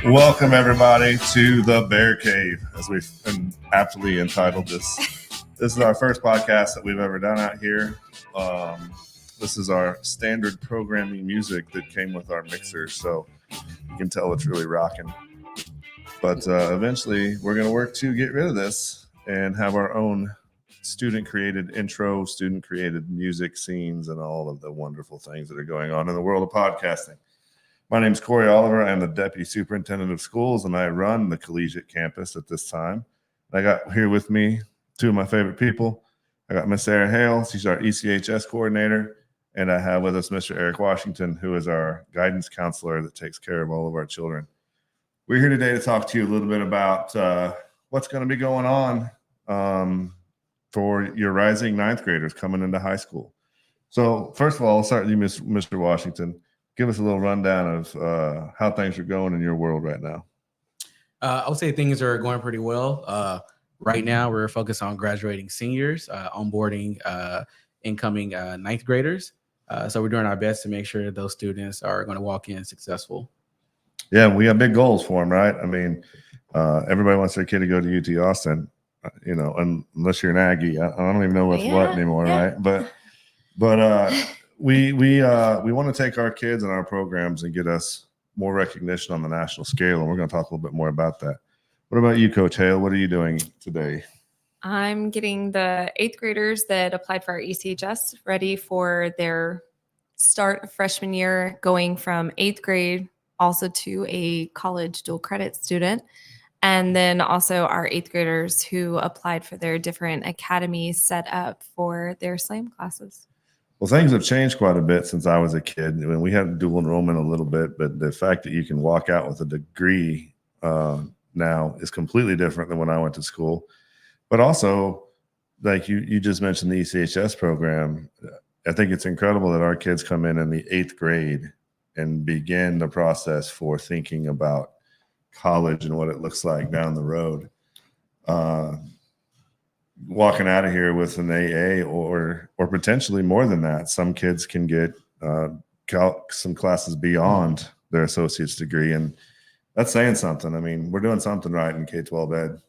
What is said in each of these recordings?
Welcome, everybody, to the Bear Cave, as we've aptly entitled this. This is our first podcast that we've ever done out here. This is our standard programming music that came with our mixer, so you can tell it's really rocking. But eventually, we're going to work to get rid of this and have our own student-created intro, student-created music scenes, and all of the wonderful things that are going on in the world of podcasting. My name is Corey Oliver. I'm the Deputy Superintendent of Schools, and I run the collegiate campus at this time. I got here with me two of my favorite people. I got Miss Sarah Hale. She's our ECHS coordinator. And I have with us Mr. Eric Washington, who is our guidance counselor that takes care of all of our children. We're here today to talk to you a little bit about what's going to be going on for your rising ninth graders coming into high school. So first of all, I'll start with you, Mr. Washington. Give us a little rundown of how things are going in your world right now. I would say things are going pretty well. Right now, we're focused on graduating seniors, onboarding incoming ninth graders. So we're doing our best to make sure that those students are going to walk in successful. Yeah, we have big goals for them, right? I mean, everybody wants their kid to go to UT Austin, unless you're an Aggie. I don't even know what's what anymore, right? But we want to take our kids and our programs and get us more recognition on the national scale, and we're going to talk a little bit more about that. What about you, Coach Hale? What are you doing today? I'm getting the 8th graders that applied for our ECHS ready for their start of freshman year, going from 8th grade also to a college dual credit student. And then also our 8th graders who applied for their different academies set up for their SLAM classes. Well, things have changed quite a bit since I was a kid. I mean, we had dual enrollment a little bit, but the fact that you can walk out with a degree now is completely different than when I went to school. But also, like you just mentioned the ECHS program, I think it's incredible that our kids come in the 8th grade and begin the process for thinking about college and what it looks like down the road. Walking out of here with an AA or potentially more than that. Some kids can get some classes beyond their associate's degree, and that's saying something. I mean, we're doing something right in K-12 ed.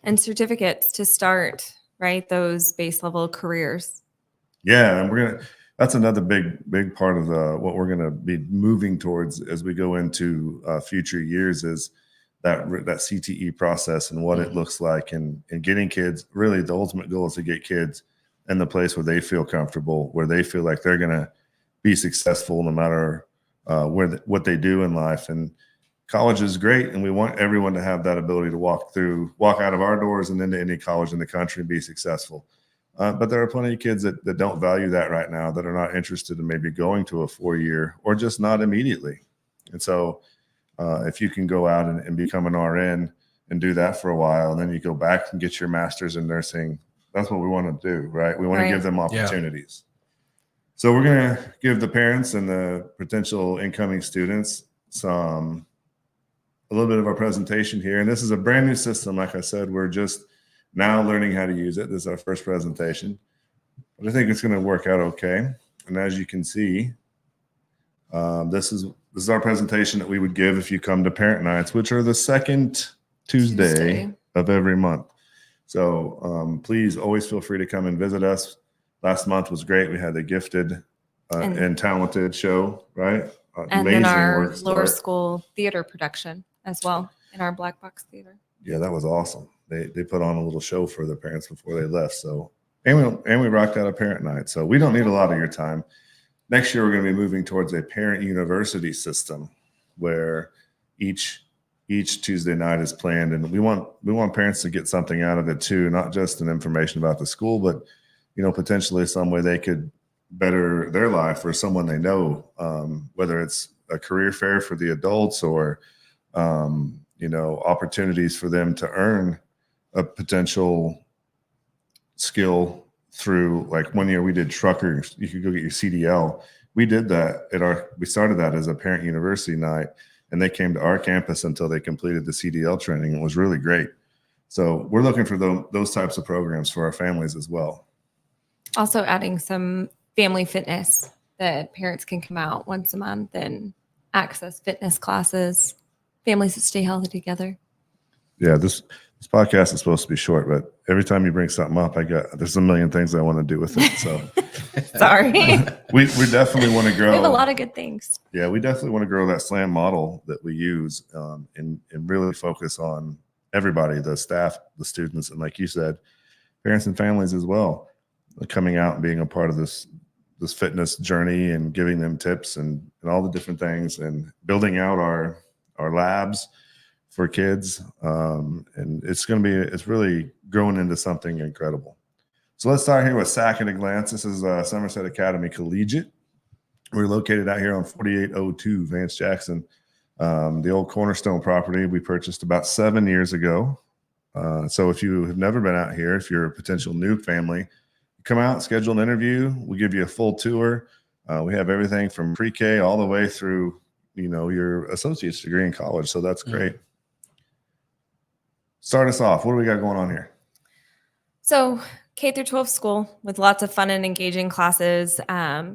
And certificates to start, right? Those base level careers. Yeah, and that's another big part of what we're gonna be moving towards as we go into future years is that CTE process and what it looks like, and getting kids. Really, the ultimate goal is to get kids in the place where they feel comfortable, where they feel like they're gonna be successful no matter what they do in life. And college is great, and we want everyone to have that ability to walk out of our doors and into any college in the country and be successful. But there are plenty of kids that don't value that right now, that are not interested in maybe going to a 4-year or just not immediately. And so if you can go out and become an RN and do that for a while, and then you go back and get your master's in nursing, that's what we want to do, right? We want to give them opportunities. Yeah. So we're going to give the parents and the potential incoming students a little bit of our presentation here. And this is a brand new system. Like I said, we're just now learning how to use it. This is our first presentation, but I think it's going to work out okay. And as you can see, this is our presentation that we would give if you come to parent nights, which are the second Tuesday of every month. So please always feel free to come and visit us. Last month was great. We had the gifted and talented show, right? And then our lower school theater production as well in our Black Box Theater. Yeah, that was awesome. They put on a little show for the parents before they left. So and we rocked out a parent night. So we don't need a lot of your time. Next year, we're going to be moving towards a parent university system where each Tuesday night is planned, and we want parents to get something out of it too, not just an information about the school, but potentially some way they could better their life or someone they know, whether it's a career fair for the adults or opportunities for them to earn a potential skill through, like, one year we did truckers. You could go get your CDL. We did that we started that as a parent university night, and they came to our campus until they completed the CDL training. It was really great. So we're looking for those types of programs for our families as well. Also adding some family fitness that parents can come out once a month and access fitness classes. families that stay healthy together. Yeah, this podcast is supposed to be short, but every time you bring something up, there's a million things I want to do with it. So Sorry. we definitely want to grow. We have a lot of good things. Yeah, we definitely want to grow that SLAM model that we use, and really focus on everybody, the staff, the students, and like you said, parents and families as well, coming out and being a part of this fitness journey and giving them tips and all the different things, and building out our labs for kids. And it's really growing into something incredible. So let's start here with SAC at a glance. This is Somerset Academy Collegiate. We're located out here on 4802 Vance Jackson, the old Cornerstone property we purchased about 7 years ago. So if you have never been out here, if you're a potential new family, come out, schedule an interview. We'll give you a full tour. We have everything from pre-K all the way through, your associate's degree in college. So that's great. Start us off. What do we got going on here? So K through 12 school with lots of fun and engaging classes,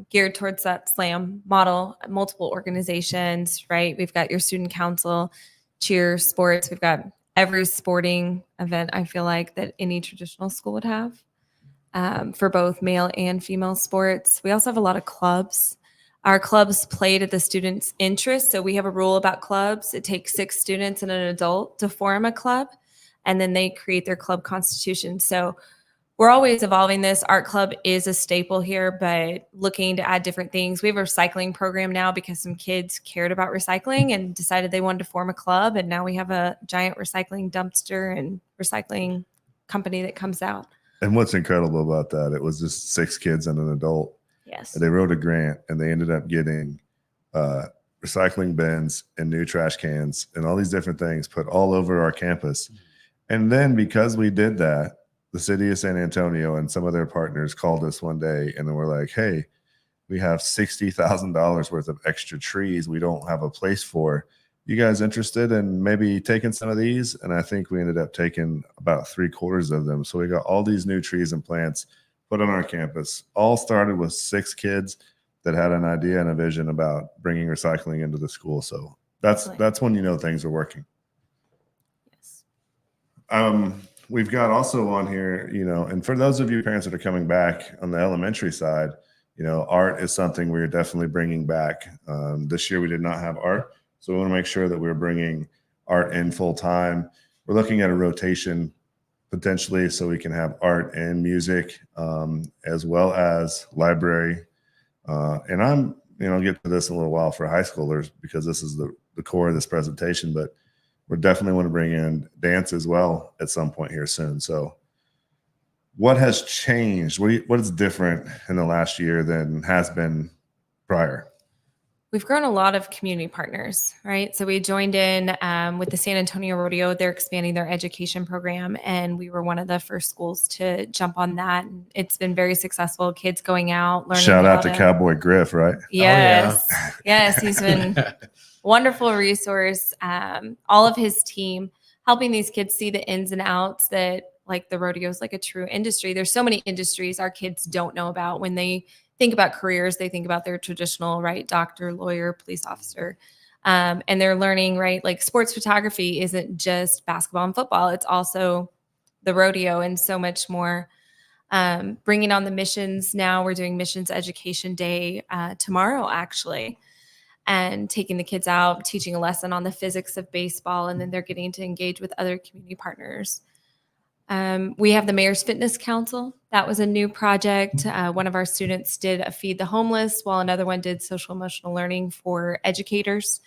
geared towards that SLAM model, multiple organizations, right? We've got your student council, cheer, sports. We've got every sporting event, I feel like, that any traditional school would have, for both male and female sports. We also have a lot of clubs. Our clubs play to the students' interests. So we have a rule about clubs. It takes 6 students and an adult to form a club, and then they create their club constitution. So we're always evolving this. Art club is a staple here, but looking to add different things. We have a recycling program now because some kids cared about recycling and decided they wanted to form a club. And now we have a giant recycling dumpster and recycling company that comes out. And what's incredible about that, it was just 6 kids and an adult. Yes. They wrote a grant and they ended up getting recycling bins and new trash cans and all these different things put all over our campus. And then because we did that, the city of San Antonio and some of their partners called us one day and were like, hey, we have $60,000 worth of extra trees we don't have a place for. You guys interested in maybe taking some of these? And I think we ended up taking about 3/4 of them. So we got all these new trees and plants put on our campus. All started with 6 kids that had an idea and a vision about bringing recycling into the school. So that's when you know things are working. Yes. We've got also on here, and for those of you parents that are coming back on the elementary side, art is something we're definitely bringing back. This year we did not have art, so we want to make sure that we're bringing art in full time. We're looking at a rotation potentially so we can have art and music, as well as library. And I'll get to this in a little while for high schoolers because this is the core of this presentation, but we definitely want to bring in dance as well at some point here soon. So what has changed? What is different in the last year than has been prior? We've grown a lot of community partners, right? So we joined in with the San Antonio Rodeo. They're expanding their education program, and we were one of the first schools to jump on that. And it's been very successful. Kids going out, learning. Shout out to Cowboy Griff, right? Yes. Oh, yeah. Yes, he's been wonderful resource. All of his team helping these kids see the ins and outs that, like, the rodeo is like a true industry. There's so many industries our kids don't know about. When they think about careers, they think about their traditional, right? Doctor, lawyer, police officer. And they're learning, right? Like, sports photography isn't just basketball and football. It's also the rodeo and so much more. Bringing on the missions now. We're doing Missions Education Day tomorrow, actually. And taking the kids out, teaching a lesson on the physics of baseball, and then they're getting to engage with other community partners. We have the Mayor's Fitness Council. That was a new project. One of our students did a Feed the Homeless, while another one did social emotional learning for educators,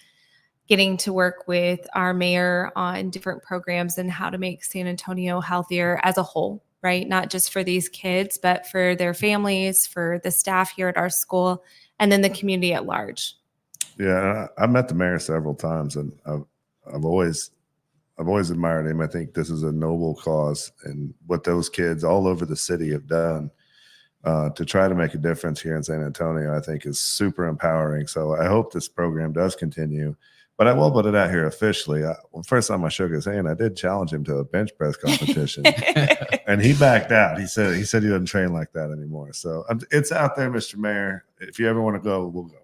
getting to work with our mayor on different programs and how to make San Antonio healthier as a whole, right? Not just for these kids, but for their families, for the staff here at our school, and then the community at large. Yeah, I met the mayor several times, and I've always admired him. I think this is a noble cause, and what those kids all over the city have done to try to make a difference here in San Antonio, I think is super empowering. So I hope this program does continue. But I will put it out here officially. First time I shook his hand, I did challenge him to a bench press competition, and he backed out. He said he doesn't train like that anymore. So it's out there, Mr. Mayor. If you ever want to go, we'll go.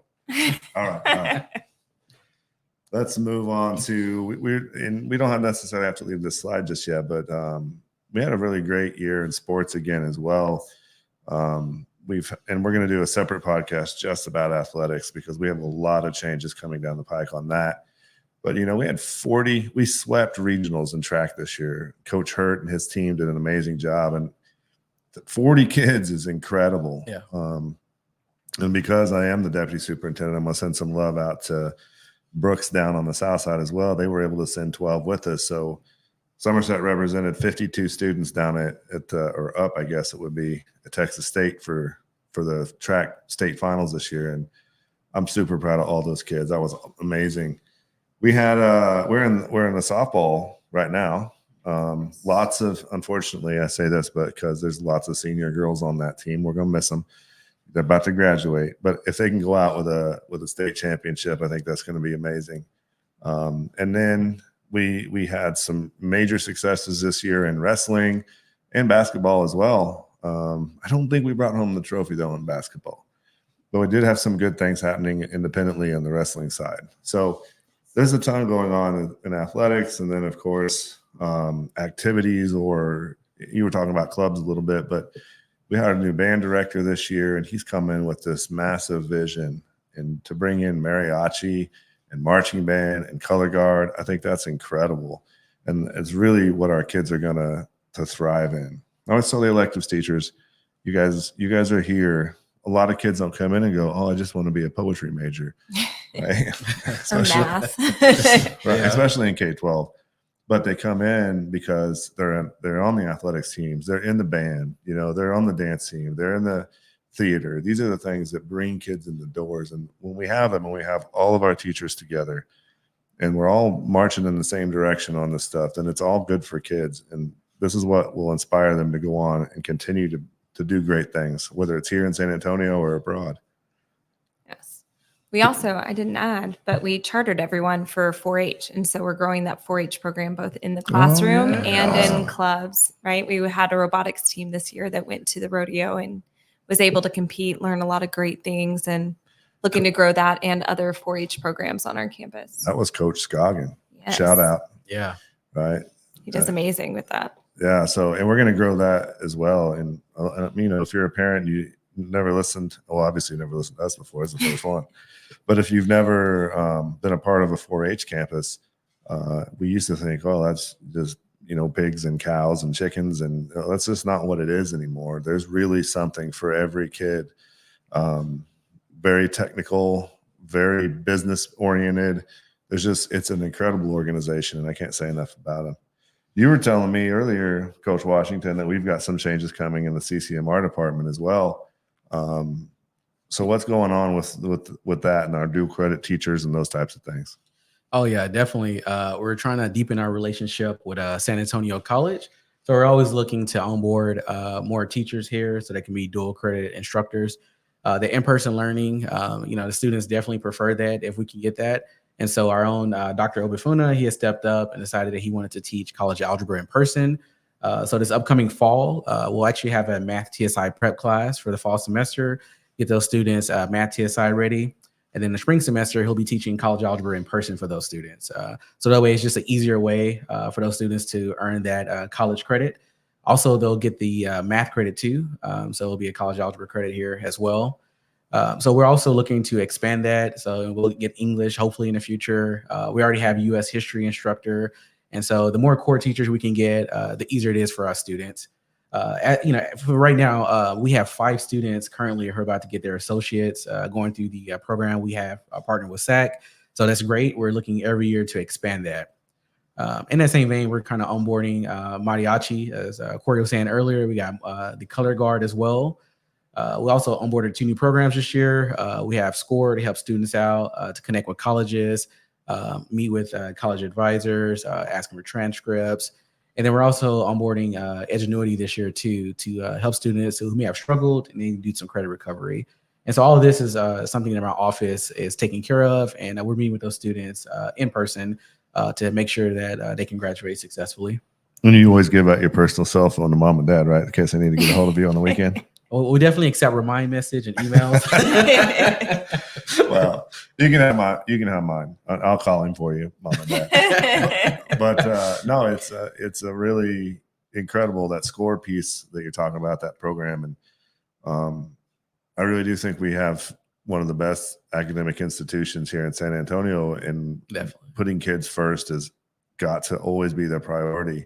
All right. let's move on to we don't have necessarily have to leave this slide just yet, but we had a really great year in sports again as well. We're going to do a separate podcast just about athletics because we have a lot of changes coming down the pike on that. But we had we swept regionals in track this year. Coach Hurt and his team did an amazing job, and 40 kids is incredible. Yeah. And because I am the deputy superintendent, I'm going to send some love out to Brooks down on the south side as well. They were able to send 12 with us. So Somerset represented 52 students down or up, I guess it would be, at Texas State for the track state finals this year. And I'm super proud of all those kids. That was amazing. We had we're in the softball right now. Lots of, unfortunately, I say this, but because there's lots of senior girls on that team, we're gonna miss them. They're about to graduate, but if they can go out with a state championship, I think that's going to be amazing. And then we had some major successes this year in wrestling and basketball as well. I don't think we brought home the trophy though in basketball, but we did have some good things happening independently on the wrestling side. So there's a ton going on in athletics, and then of course activities, or you were talking about clubs a little bit, but we hired a new band director this year, and he's come in with this massive vision and to bring in mariachi and marching band and color guard. I think that's incredible. And it's really what our kids are going to thrive in. I always tell the electives teachers, you guys are here. A lot of kids don't come in and go, oh, I just want to be a poetry major. Right? Or math. Right? Especially in K-12. But they come in because they're on the athletics teams, they're in the band, they're on the dance team, they're in the theater. These are the things that bring kids in the doors. And when we have them, and we have all of our teachers together, and we're all marching in the same direction on this stuff, then it's all good for kids. And this is what will inspire them to go on and continue to do great things, whether it's here in San Antonio or abroad. Yes. We also, I didn't add, but we chartered everyone for 4-H. And so we're growing that 4-H program both in the classroom and in clubs, right? We had a robotics team this year that went to the rodeo and was able to compete, learn a lot of great things, and looking to grow that and other 4-H programs on our campus. That was Coach Scoggin. Yes. Shout out. Yeah. Right. He does amazing with that. Yeah. So, and we're going to grow that as well. And, if you're a parent, you never listened, well, obviously you never listened to us before. It's the first one. But if you've never been a part of a 4-H campus, we used to think, oh, that's just, pigs and cows and chickens. And that's just not what it is anymore. There's really something for every kid. Very technical, very business oriented. It's an incredible organization, and I can't say enough about them. You were telling me earlier, Coach Washington, that we've got some changes coming in the CCMR department as well. So what's going on with that and our dual credit teachers and those types of things? Oh yeah, definitely. We're trying to deepen our relationship with San Antonio College. So we're always looking to onboard more teachers here so they can be dual credit instructors. The in-person learning, the students definitely prefer that if we can get that. And so our own Dr. Obifuna, he has stepped up and decided that he wanted to teach college algebra in person. So this upcoming fall, we'll actually have a math TSI prep class for the fall semester, get those students math TSI ready. And then the spring semester, he'll be teaching college algebra in person for those students. So that way it's just an easier way for those students to earn that college credit. Also, they'll get the math credit too. So it'll be a college algebra credit here as well. So we're also looking to expand that. So we'll get English hopefully in the future. We already have U.S. history instructor. And so the more core teachers we can get, the easier it is for our students. For right now, we have 5 students currently who are about to get their associates going through the program. We have a partner with SAC. So that's great. We're looking every year to expand that. In that same vein, we're kind of onboarding mariachi, as Corey was saying earlier. We got the color guard as well. We also onboarded 2 new programs this year. We have SCORE to help students out, to connect with colleges, meet with college advisors, ask them for transcripts. And then we're also onboarding Edgenuity this year too, to help students who may have struggled and then do some credit recovery. And so all of this is something that our office is taking care of. And we're meeting with those students in person to make sure that they can graduate successfully. And you always give out your personal cell phone to mom and dad, right? In case they need to get a hold of you on the weekend. we definitely accept remind message and emails. Well, you can have mine. I'll call him for you, mom and dad. But no, it's a really incredible, that score piece that you're talking about, that program. And I really do think we have one of the best academic institutions here in San Antonio, and Definitely. putting kids first has got to always be their priority.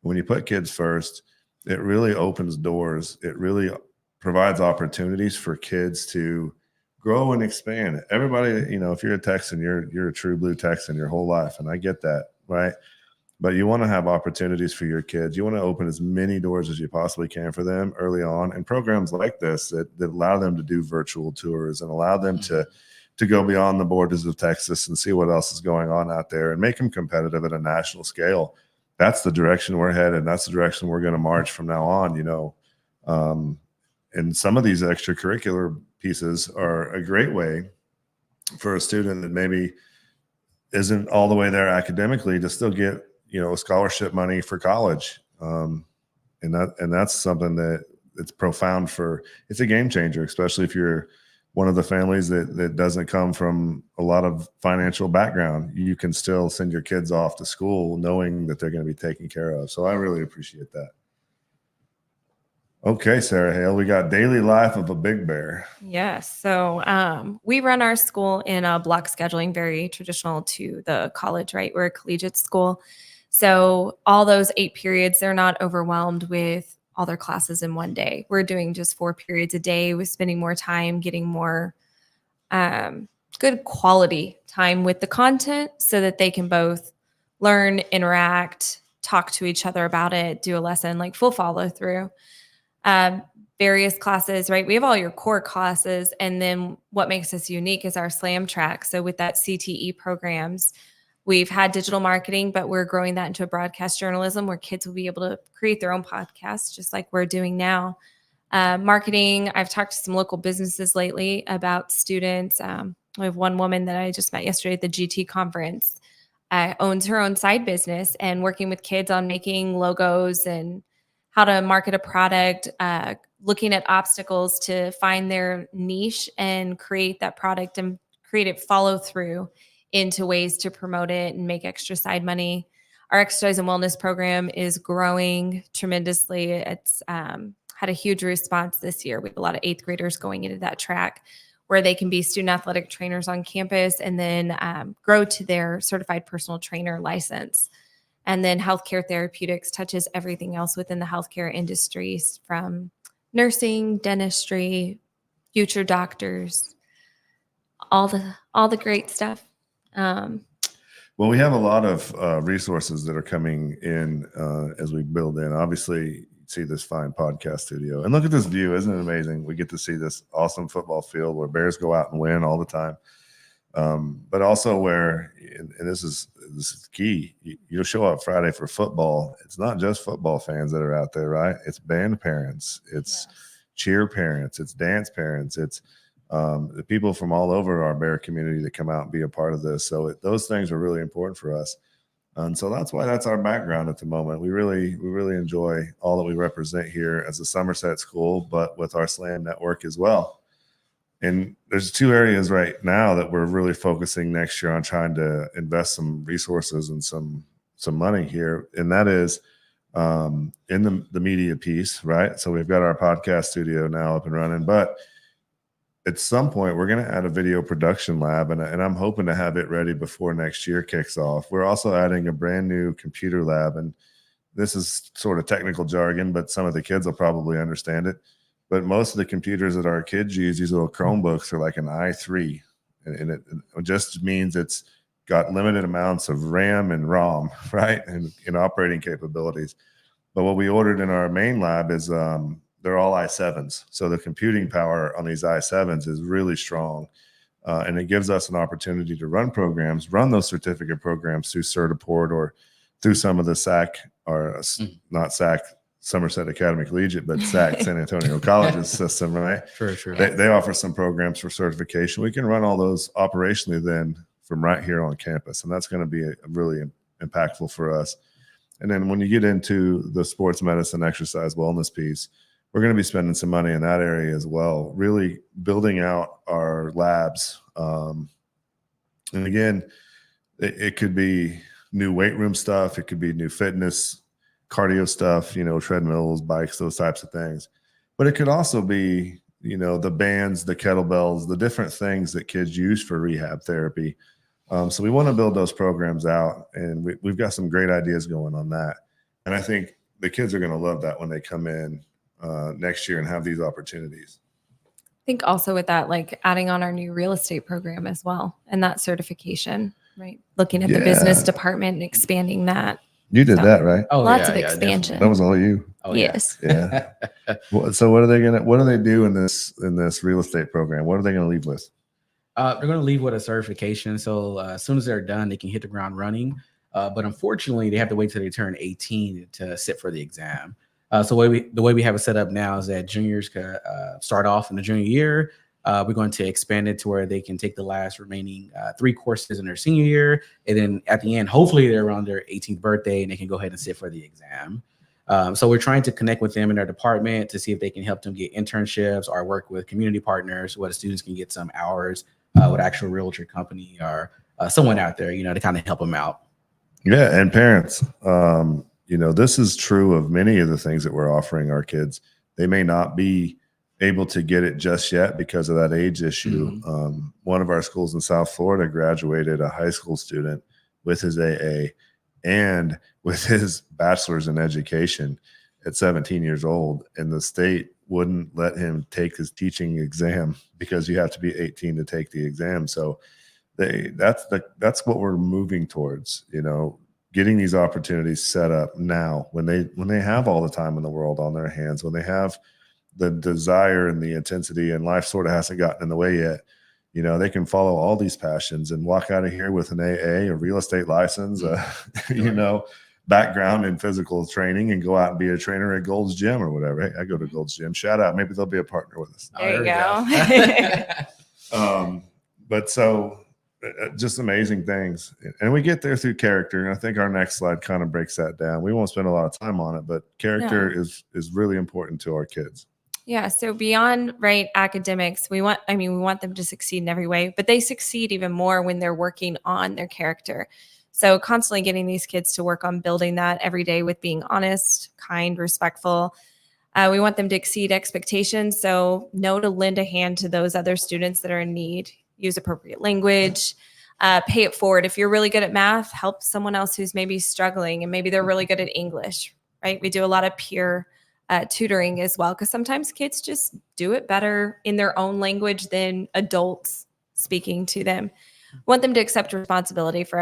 When you put kids first, it really opens doors. It really provides opportunities for kids to grow and expand. Everybody, you know, if you're a Texan, you're a true blue Texan your whole life, and I get that, right? But you want to have opportunities for your kids. You want to open as many doors as you possibly can for them early on, and programs like this that allow them to do virtual tours and allow them to go beyond the borders of Texas and see what else is going on out there and make them competitive at a national scale. That's the direction we're headed. That's the direction we're going to march from now on, you know. And some of these extracurricular pieces are a great way for a student that maybe isn't all the way there academically to still get, you know, scholarship money for college. And that's something that it's profound it's a game changer, especially if you're one of the families that doesn't come from a lot of financial background. You can still send your kids off to school knowing that they're going to be taken care of. So I really appreciate that. Okay, Sarah Hale, we got daily life of a Big Bear. Yes. So we run our school in a block scheduling, very traditional to the college, right? We're a collegiate school. So all those 8 periods, they're not overwhelmed with all their classes in one day. We're doing just 4 periods a day. We're spending more time getting more good quality time with the content so that they can both learn, interact, talk to each other about it, do a lesson, like full follow through. Various classes, right? We have all your core classes. And then what makes us unique is our SLAM track. So with that CTE programs, we've had digital marketing, but we're growing that into a broadcast journalism where kids will be able to create their own podcasts, just like we're doing now. Marketing, I've talked to some local businesses lately about students. We have one woman that I just met yesterday at the GT conference, owns her own side business and working with kids on making logos and how to market a product, looking at obstacles to find their niche and create that product and create it follow through into ways to promote it and make extra side money. Our exercise and wellness program is growing tremendously. It's had a huge response this year. We have a lot of 8th graders going into that track where they can be student athletic trainers on campus and then grow to their certified personal trainer license. And then healthcare therapeutics touches everything else within the healthcare industries, from nursing, dentistry, future doctors, all the great stuff. Well, we have a lot of resources that are coming in as we build in. Obviously, you see this fine podcast studio. And look at this view. Isn't it amazing? We get to see this awesome football field where Bears go out and win all the time. But also where, and this is key, you'll show up Friday for football. It's not just football fans that are out there, right? It's band parents, it's cheer parents, it's dance parents, it's the people from all over our Bear community that come out and be a part of this. So those things are really important for us. And so that's why that's our background at the moment. We really enjoy all that we represent here as a Somerset school, but with our SLAM network as well. And there's 2 areas right now that we're really focusing next year on trying to invest some resources and some money here. And that is in the media piece, right? So we've got our podcast studio now up and running, but at some point we're going to add a video production lab, and I'm hoping to have it ready before next year kicks off. We're also adding a brand new computer lab, and this is sort of technical jargon, but some of the kids will probably understand it. But most of the computers that our kids use, these little Chromebooks, are like an i3, and it just means it's got limited amounts of RAM and ROM, right, and operating capabilities. But what we ordered in our main lab is they're all i7s. So the computing power on these i7s is really strong. And it gives us an opportunity to run those certificate programs through Certiport or through some of the SAC, or not SAC, Somerset Academy Collegiate, but SAC, San Antonio College's system, right? Sure. They offer some programs for certification. We can run all those operationally then from right here on campus. And that's going to be really impactful for us. And then when you get into the sports medicine, exercise, wellness piece, we're going to be spending some money in that area as well, really building out our labs. And again, it could be new weight room stuff. It could be new fitness, cardio stuff, treadmills, bikes, those types of things. But it could also be, the bands, the kettlebells, the different things that kids use for rehab therapy. So we want to build those programs out, and we've got some great ideas going on that. And I think the kids are going to love that when they come in next year and have these opportunities. I think also with that, like adding on our new real estate program as well, and that certification, right? Looking at the business Yeah. department and expanding that. You did So- that, right? Oh, Lots yeah, of yeah, definitely. expansion. That was all you. Oh, Yes. Yeah. So what do they do in this real estate program? What are they going to leave with? They're going to leave with a certification. So as soon as they're done, they can hit the ground running. But unfortunately, they have to wait till they turn 18 to sit for the exam. So the way we have it set up now is that juniors can start off in the junior year. We're going to expand it to where they can take the last remaining 3 courses in their senior year. And then at the end, hopefully they're around their 18th birthday and they can go ahead and sit for the exam. So we're trying to connect with them in their department to see if they can help them get internships or work with community partners where the students can get some hours with actual realtor company or someone out there, to kind of help them out. Yeah. And parents, this is true of many of the things that we're offering our kids. They may not be able to get it just yet because of that age issue. One of our schools in South Florida graduated a high school student with his AA and with his bachelor's in education at 17 years old, and the state wouldn't let him take his teaching exam because you have to be 18 to take the exam. So that's what we're moving towards, getting these opportunities set up now when they have all the time in the world on their hands, when they have the desire and the intensity, and life sort of hasn't gotten in the way yet. They can follow all these passions and walk out of here with an AA, a real estate license, background in physical training, and go out and be a trainer at Gold's Gym or whatever. Hey, I go to Gold's Gym. Shout out. Maybe they'll be a partner with us. There you go. But so just amazing things. And we get there through character. And I think our next slide kind of breaks that down. We won't spend a lot of time on it, but character is really important to our kids. Yeah. So beyond academics, we want them to succeed in every way, but they succeed even more when they're working on their character. So constantly getting these kids to work on building that every day with being honest, kind, respectful. We want them to exceed expectations. So know to lend a hand to those other students that are in need, use appropriate language, pay it forward. If you're really good at math, help someone else who's maybe struggling and maybe they're really good at English, right? We do a lot of peer tutoring as well, because sometimes kids just do it better in their own language than adults speaking to them. Want them to accept responsibility for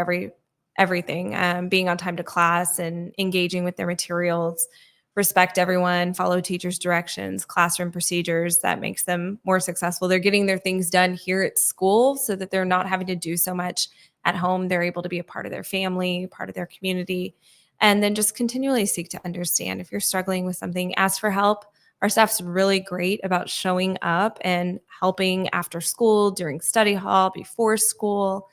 everything, being on time to class and engaging with their materials, respect everyone, follow teachers' directions, classroom procedures. That makes them more successful. They're getting their things done here at school so that they're not having to do so much at home. They're able to be a part of their family, part of their community. And then just continually seek to understand. If you're struggling with something, ask for help. Our staff's really great about showing up and helping after school, during study hall, before school,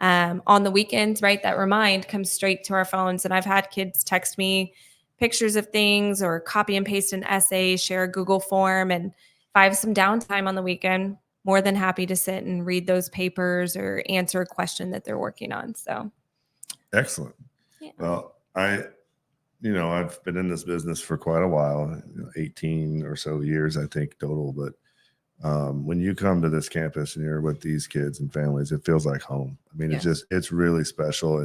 on the weekends, right? That remind comes straight to our phones. And I've had kids text me pictures of things or copy and paste an essay, share a Google form. And if I have some downtime on the weekend, more than happy to sit and read those papers or answer a question that they're working on. So excellent. Yeah. Well, I've been in this business for quite a while, 18 or so years, I think total. But when you come to this campus and you're with these kids and families, it feels like home. I mean, it's really special.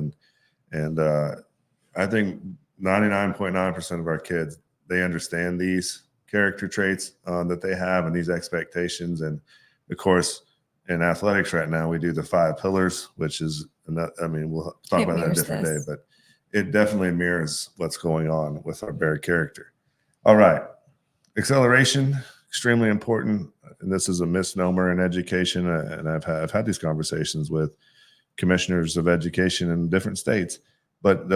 And I think 99.9% of our kids, they understand these character traits that they have and these expectations. And of course, in athletics right now, we do the 5 pillars, which is, we'll talk about that a different day, but it definitely mirrors what's going on with our Bear character. All right. Acceleration, extremely important. And this is a misnomer in education. And I've had these conversations with commissioners of education in different states, but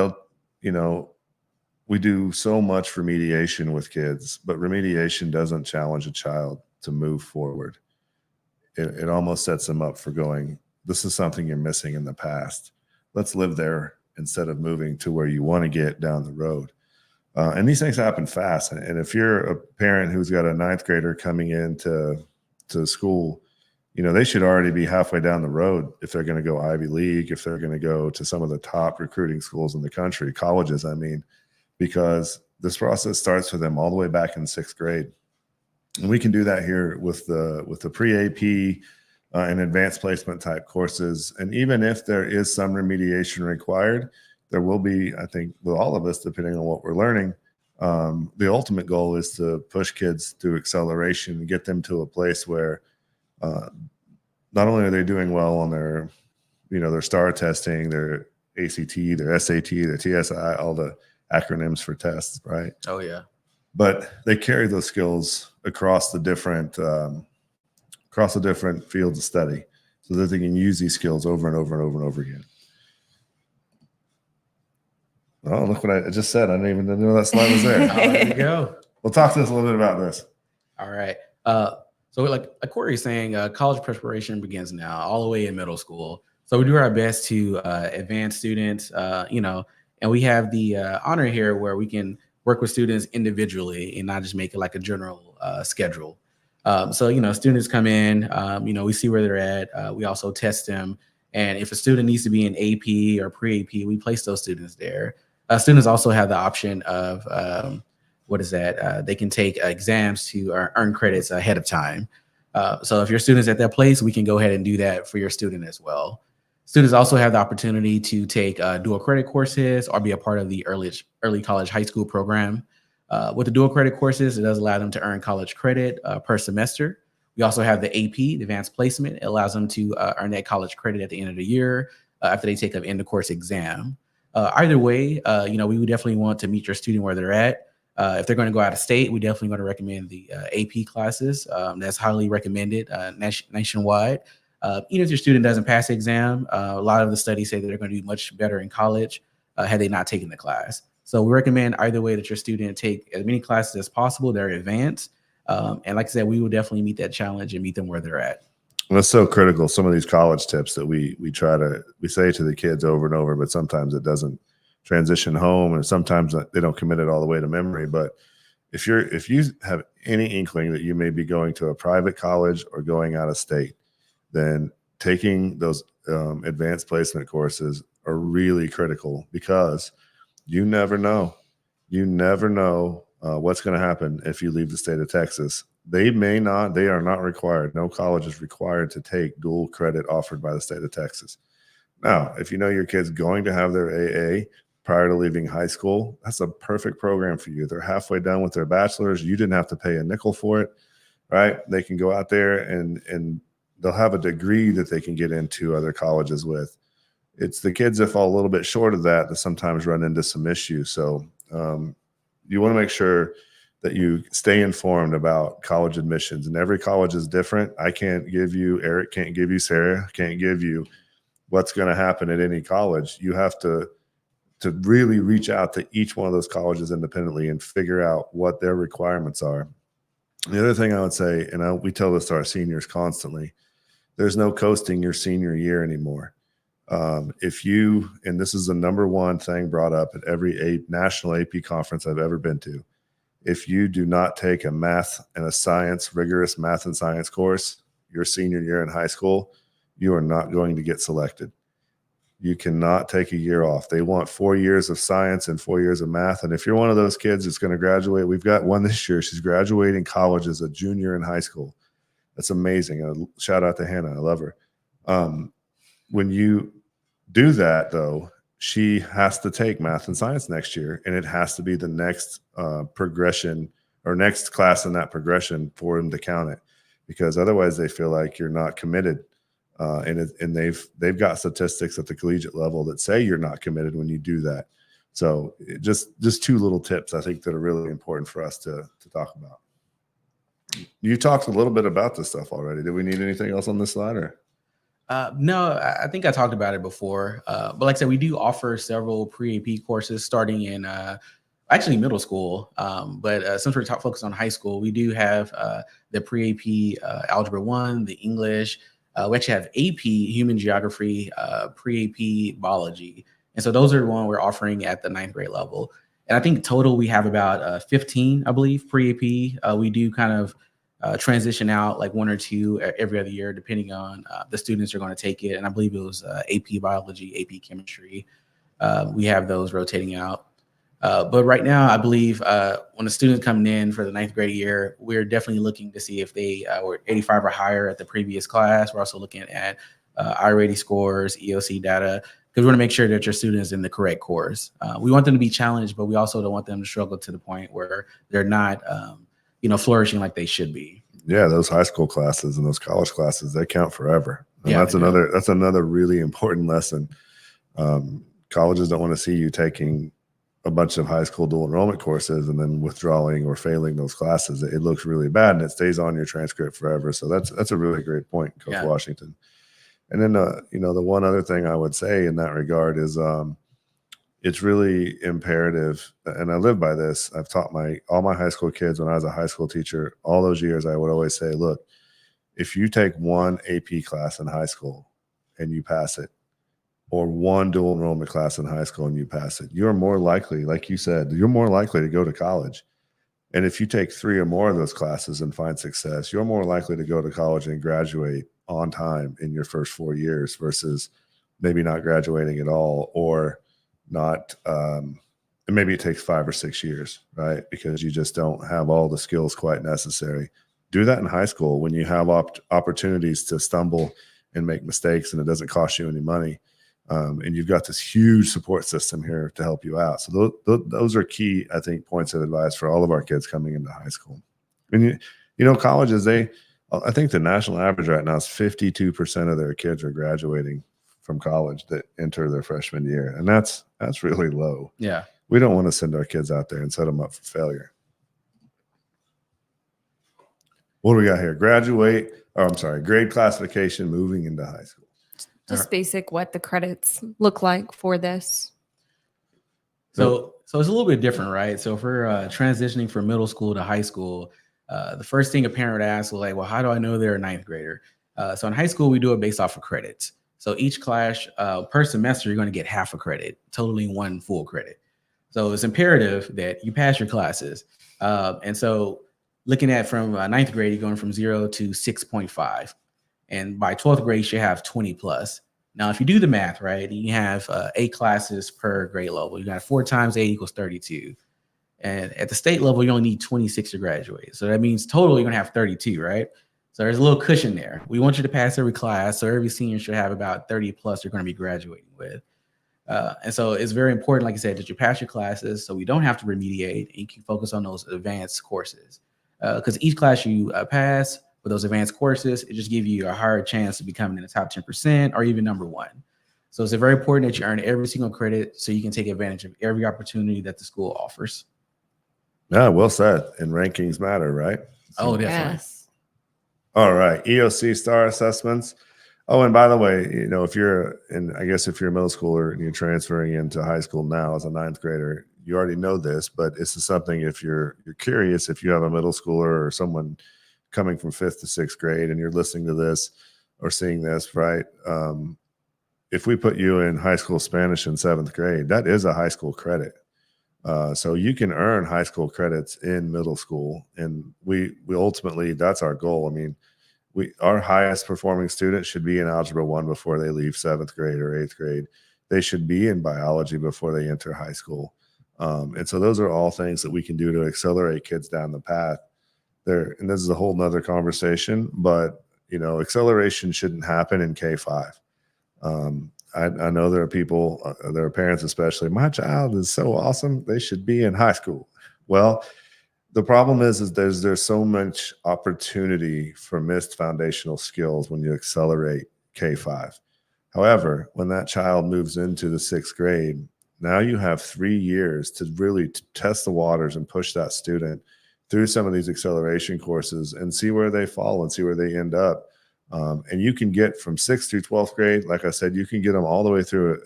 we do so much remediation with kids, but remediation doesn't challenge a child to move forward. It almost sets them up for going, this is something you're missing in the past. Let's live there instead of moving to where you want to get down the road. And these things happen fast. And if you're a parent who's got a ninth grader coming into school, they should already be halfway down the road if they're going to go Ivy League, if they're going to go to some of the top recruiting schools in the country, colleges, I mean, because this process starts for them all the way back in sixth grade. And we can do that here with the pre-AP and advanced placement type courses. And even if there is some remediation required, there will be, I think, with all of us, depending on what we're learning. The ultimate goal is to push kids through acceleration and get them to a place where not only are they doing well on their, their STAR testing, their ACT, their SAT, their TSI, all the acronyms for tests, right? Oh yeah. But they carry those skills across the different fields of study, so that they can use these skills over and over and over and over again. Oh, look what I just said. I didn't even know that slide was there. Oh, there you go. We'll talk to us a little bit about this. All right. So like Corey is saying, college preparation begins now, all the way in middle school. So we do our best to advance students, and we have the honor here where we can work with students individually and not just make it like a general schedule. So, students come in, we see where they're at. We also test them. And if a student needs to be in AP or pre-AP, we place those students there. Students also have the option of, they can take exams to earn credits ahead of time. So if your student's at that place, we can go ahead and do that for your student as well. Students also have the opportunity to take dual credit courses or be a part of the early college high school program. With the dual credit courses, it does allow them to earn college credit per semester. We also have the AP, the advanced placement. It allows them to earn that college credit at the end of the year after they take an end of course exam. Either way, we would definitely want to meet your student where they're at. If they're going to go out of state, we definitely going to recommend the AP classes. That's highly recommended nationwide. Even if your student doesn't pass the exam, a lot of the studies say that they're going to do much better in college had they not taken the class. So we recommend either way that your student take as many classes as possible. They're advanced. And like I said, we will definitely meet that challenge and meet them where they're at. That's so critical. Some of these college tips that we say to the kids over and over, but sometimes it doesn't transition home, and sometimes they don't commit it all the way to memory. But if you have any inkling that you may be going to a private college or going out of state, then taking those advanced placement courses are really critical, because you never know. You never know what's going to happen if you leave the state of Texas. They are not required. No college is required to take dual credit offered by the state of Texas. Now, if you know your kid's going to have their AA prior to leaving high school, that's a perfect program for you. They're halfway done with their bachelor's. You didn't have to pay a nickel for it, right? They can go out there and they'll have a degree that they can get into other colleges with. It's the kids that fall a little bit short of that sometimes run into some issues. So you want to make sure that you stay informed about college admissions, and every college is different. Eric can't give you, Sarah can't give you what's going to happen at any college. You have to really reach out to each one of those colleges independently and figure out what their requirements are. The other thing I would say, and we tell this to our seniors constantly, there's no coasting your senior year anymore. And this is the number one thing brought up at every national AP conference I've ever been to. If you do not take a math and a science, rigorous math and science course your senior year in high school, you are not going to get selected. You cannot take a year off. They want 4 years of science and 4 years of math. And if you're one of those kids that's going to graduate, we've got one this year. She's graduating college as a junior in high school. That's amazing. Shout out to Hannah. I love her. When you do that, though, she has to take math and science next year, and it has to be the next progression or next class in that progression for them to count it, because otherwise they feel like you're not committed. And they've got statistics at the collegiate level that say you're not committed when you do that. So just two little tips I think that are really important for us to talk about. You talked a little bit about this stuff already. Did we need anything else on this slide? Or? No, I think I talked about it before. But like I said, we do offer several pre-AP courses starting in actually middle school. But since we're focused on high school, we do have the pre-AP Algebra 1, the English. We actually have AP Human Geography, pre-AP Biology. And so those are the one we're offering at the 9th grade level. And I think total we have about 15, I believe, pre-AP. We do kind of transition out like 1 or 2 every other year, depending on the students are going to take it. And I believe it was AP biology, AP chemistry. We have those rotating out. But right now, I believe when a student's coming in for the 9th grade year, we're definitely looking to see if they were 85 or higher at the previous class. We're also looking at I-rating scores, EOC data, because we want to make sure that your student is in the correct course. We want them to be challenged, but we also don't want them to struggle to the point where they're not, flourishing like they should be. Yeah, those high school classes and those college classes, they count forever. And Yeah, that's another really important lesson. Colleges don't want to see you taking a bunch of high school dual enrollment courses and then withdrawing or failing those classes. It looks really bad and it stays on your transcript forever. So that's a really great point, Coach Washington. And then the one other thing I would say in that regard is it's really imperative, and I live by this. I've taught all my high school kids when I was a high school teacher. All those years, I would always say, look, if you take one AP class in high school and you pass it, or one dual enrollment class in high school and you pass it, you're more likely, like you said, you're more likely to go to college. And if you take 3 or more of those classes and find success, you're more likely to go to college and graduate on time in your first 4 years versus maybe not graduating at all, or not, and maybe it takes 5 or 6 years, right? Because you just don't have all the skills quite necessary. Do that in high school when you have opportunities to stumble and make mistakes and it doesn't cost you any money. And you've got this huge support system here to help you out. So those are key, I think, points of advice for all of our kids coming into high school. And colleges, I think the national average right now is 52% of their kids are graduating from college that enter their freshman year. And that's really low. Yeah. We don't want to send our kids out there and set them up for failure. What do we got here? Grade classification moving into high school. Just basic what the credits look like for this. So it's a little bit different, right? So if we're transitioning from middle school to high school, the first thing a parent would ask was like, well, how do I know they're a 9th grader? So in high school, we do it based off of credits. So each class per semester, you're going to get half a credit, totaling 1 full credit. So it's imperative that you pass your classes. And so looking at from 9th grade, you're going from 0 to 6.5. And by 12th grade, you should have 20 plus. Now, if you do the math, right, you have 8 classes per grade level. You got 4 times 8 equals 32. And at the state level, you only need 26 to graduate. So that means total, you're going to have 32, right? So there's a little cushion there. We want you to pass every class. So every senior should have about 30 plus you're going to be graduating with. And so it's very important, like I said, that you pass your classes so we don't have to remediate and you can focus on those advanced courses. Because each class you pass with those advanced courses, it just gives you a higher chance of becoming in the top 10% or even number 1. So it's very important that you earn every single credit so you can take advantage of every opportunity that the school offers. Yeah, well said. And rankings matter, right? Oh, definitely. Yes. All right. EOC star assessments. Oh, and by the way, if you're a middle schooler and you're transferring into high school now as a 9th grader, you already know this, but this is something if you're curious, if you have a middle schooler or someone coming from 5th to 6th grade and you're listening to this or seeing this, right? If we put you in high school Spanish in 7th grade, that is a high school credit. So you can earn high school credits in middle school. And we ultimately, that's our goal. I mean, our highest performing students should be in Algebra 1 before they leave 7th grade or 8th grade. They should be in biology before they enter high school. And so those are all things that we can do to accelerate kids down the path there. And this is a whole nother conversation, but acceleration shouldn't happen in K-5. I know there are people, there are parents especially, my child is so awesome, they should be in high school. Well, the problem is there's so much opportunity for missed foundational skills when you accelerate K-5. However, when that child moves into the 6th grade, now you have 3 years to really test the waters and push that student through some of these acceleration courses and see where they fall and see where they end up. And you can get from 6th through 12th grade, like I said, you can get them all the way through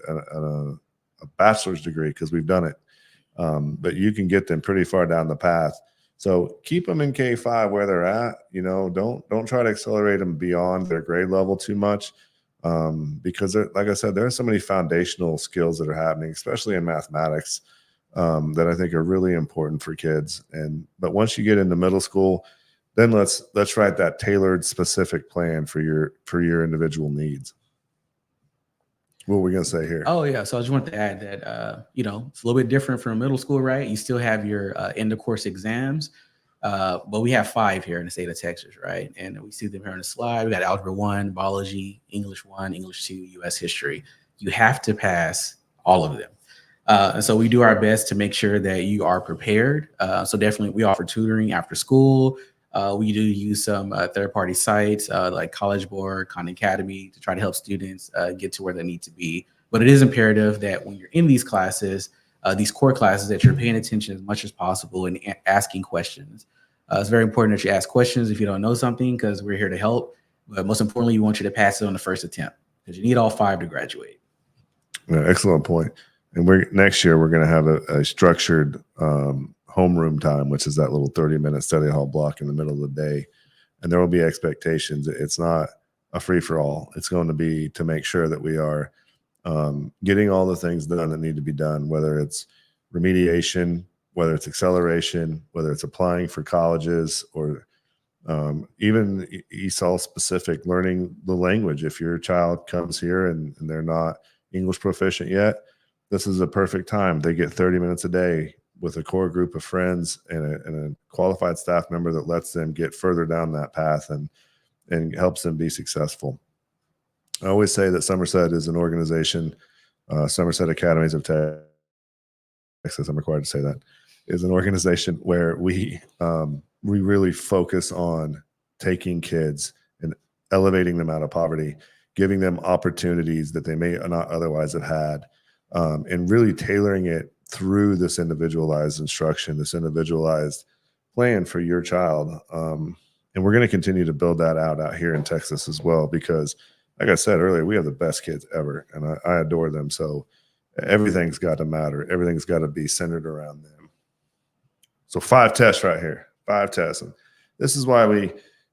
a bachelor's degree because we've done it. But you can get them pretty far down the path. So keep them in K-5 where they're at. Don't try to accelerate them beyond their grade level too much. Because like I said, there are so many foundational skills that are happening, especially in mathematics. that I think are really important for kids. But once you get into middle school, then let's write that tailored, specific plan for your individual needs. What were we gonna say here? Oh yeah, so I just wanted to add that it's a little bit different from middle school, right? You still have your end of course exams, but we have 5 here in the state of Texas, right? And we see them here on the slide. We got Algebra 1, Biology, English 1, English 2, U.S. History. You have to pass all of them. And so we do our best to make sure that you are prepared. So definitely we offer tutoring after school. We do use some third-party sites like College Board, Khan Academy to try to help students get to where they need to be. But it is imperative that when you're in these classes, these core classes, that you're paying attention as much as possible and asking questions. It's very important that you ask questions if you don't know something, because we're here to help. But most importantly, we want you to pass it on the first attempt, because you need all 5 to graduate. Yeah, excellent point. And next year we're going to have a structured homeroom time, which is that little 30-minute study hall block in the middle of the day. And there will be expectations. It's not a free for all. It's going to be to make sure that we are getting all the things done that need to be done, whether it's remediation, whether it's acceleration, whether it's applying for colleges, or even ESOL specific, learning the language. If your child comes here and they're not English proficient yet, this is a perfect time. They get 30 minutes a day with a core group of friends and a qualified staff member that lets them get further down that path and helps them be successful. I always say that Somerset is an organization, Somerset Academies of Texas, I'm required to say that, is an organization where we really focus on taking kids and elevating them out of poverty, giving them opportunities that they may not otherwise have had, and really tailoring it through this individualized instruction, this individualized plan for your child. And we're going to continue to build that out here in Texas as well, because like I said earlier, we have the best kids ever, and I adore them. So everything's got to matter. Everything's got to be centered around them. So 5 tests right here, 5 tests. And this is why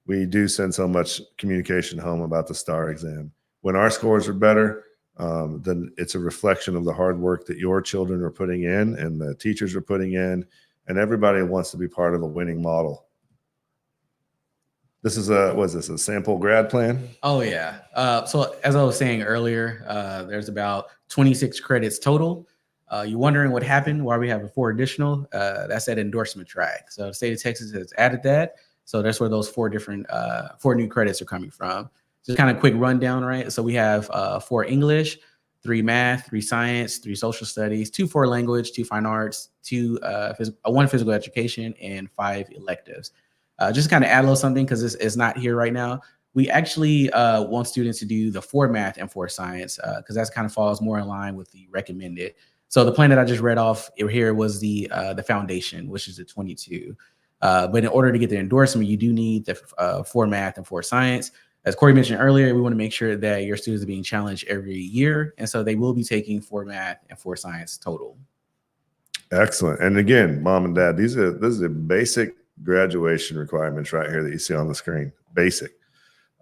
we do send so much communication home about the STAR exam. When our scores are better, then it's a reflection of the hard work that your children are putting in and the teachers are putting in, and everybody wants to be part of a winning model. This is a sample grad plan? Oh yeah. So as I was saying earlier, there's about 26 credits total. You're wondering what happened, why we have 4 additional. That's that endorsement track. So the state of Texas has added that. So that's where those 4 new credits are coming from. Just kind of quick rundown, right? So we have 4 English, 3 math, 3 science, 3 social studies, 2 foreign language, 2 fine arts, 1 physical education, and 5 electives. Just kind of add a little something, because it's not here right now. We actually want students to do the 4 math and 4 science, because that kind of falls more in line with the recommended. So the plan that I just read off here was the foundation, which is the 22. But in order to get the endorsement, you do need the 4 math and 4 science. As Corey mentioned earlier, we want to make sure that your students are being challenged every year. And so they will be taking 4 math and 4 science total. Excellent. And again, mom and dad, this is a basic graduation requirements right here that you see on the screen. Basic.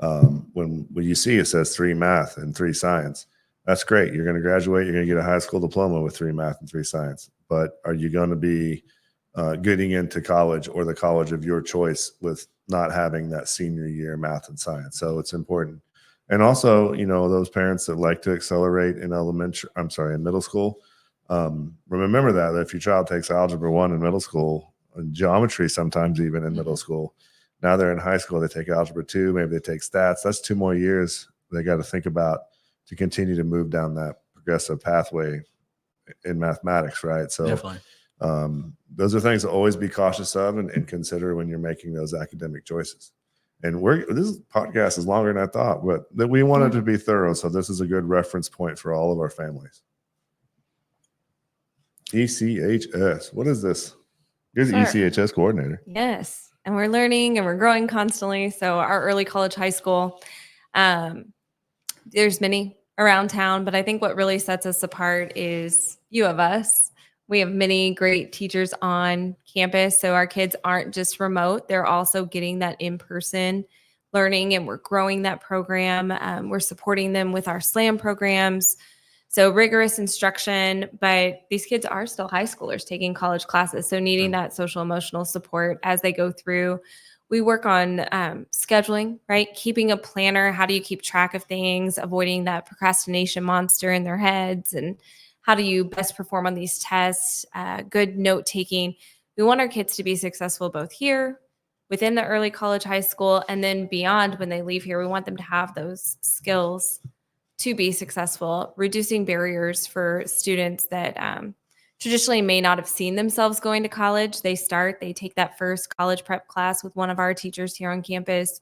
When you see it says 3 math and 3 science, that's great. You're going to graduate. You're going to get a high school diploma with 3 math and 3 science. But are you going to be getting into college, or the college of your choice, with not having that senior year math and science? So it's important. And also, those parents that like to accelerate in middle school, remember that if your child takes algebra 1 in middle school, and geometry sometimes even in middle school, now they're in high school, they take algebra 2, maybe they take stats. That's 2 more years they got to think about to continue to move down that progressive pathway in mathematics, right? So Definitely. Those are things to always be cautious of and consider when you're making those academic choices. And this podcast is longer than I thought, but that we wanted to be thorough. So this is a good reference point for all of our families. ECHS. What is this? You're the ECHS coordinator. Yes. And we're learning and we're growing constantly. So our early college high school, there's many around town, but I think what really sets us apart is U of us. We have many great teachers on campus. So our kids aren't just remote. They're also getting that in-person learning, and we're growing that program. We're supporting them with our SLAM programs. So rigorous instruction, but these kids are still high schoolers taking college classes. So needing that social emotional support as they go through. We work on scheduling, right? Keeping a planner. How do you keep track of things, avoiding that procrastination monster in their heads? And how do you best perform on these tests? Good note taking. We want our kids to be successful both here, within the early college, high school, and then beyond when they leave here. We want them to have those skills to be successful, reducing barriers for students that traditionally may not have seen themselves going to college. They take that first college prep class with one of our teachers here on campus,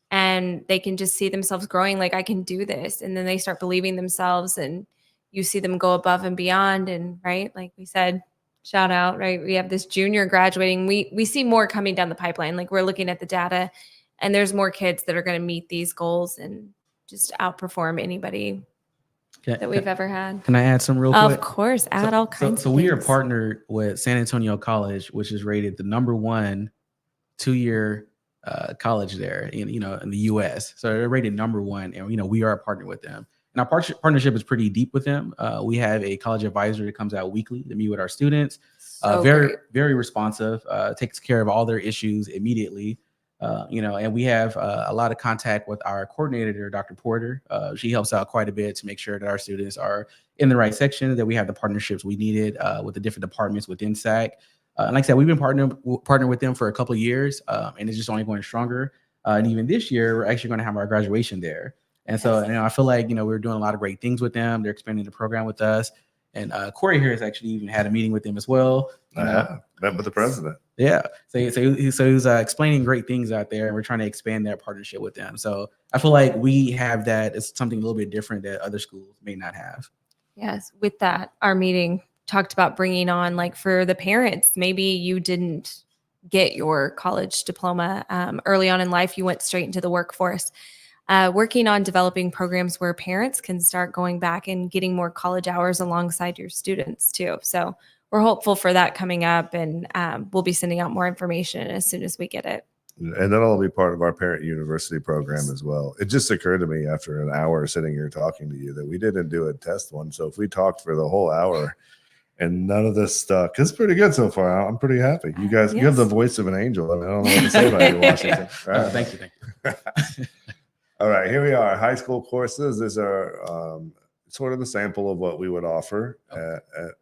and they can just see themselves growing like, I can do this. And then they start believing themselves, and you see them go above and beyond. And right, like we said, shout out, right? We have this junior graduating. We see more coming down the pipeline. Like, we're looking at the data, and there's more kids that are going to meet these goals and just outperform anybody that we've ever had. Can I add some real quick? Of course, add all kinds. So we are partnered with San Antonio College, which is rated the #1 2-year college there in the U.S. So they're rated #1, and we are a partner with them. And our partnership is pretty deep with them. We have a college advisor that comes out weekly to meet with our students. Very responsive. Takes care of all their issues immediately. And we have a lot of contact with our coordinator, Dr. Porter. She helps out quite a bit to make sure that our students are in the right section, that we have the partnerships we needed with the different departments within SAC. And like I said, we've been partnered with them for a couple of years, and it's just only going stronger. And even this year, we're actually going to have our graduation there. And so, I feel like, we're doing a lot of great things with them. They're expanding the program with us. And Corey here has actually even had a meeting with them as well. Met with the president. Yeah. So he's explaining great things out there, and we're trying to expand that partnership with them. So I feel like we have that. It's something a little bit different that other schools may not have. Yes. With that, our meeting talked about bringing on, like, for the parents, maybe you didn't get your college diploma early on in life, you went straight into the workforce. Working on developing programs where parents can start going back and getting more college hours alongside your students too. So we're hopeful for that coming up, and we'll be sending out more information as soon as we get it. And that'll be part of our parent university program as well. It just occurred to me after an hour sitting here talking to you that we didn't do a test one. So if we talked for the whole hour and none of this stuck, it's pretty good so far. I'm pretty happy. You guys, you have the voice of an angel. I mean, I don't know what to say about you, Washington. Right. Thank you. All right, here we are. High school courses. These are sort of the sample of what we would offer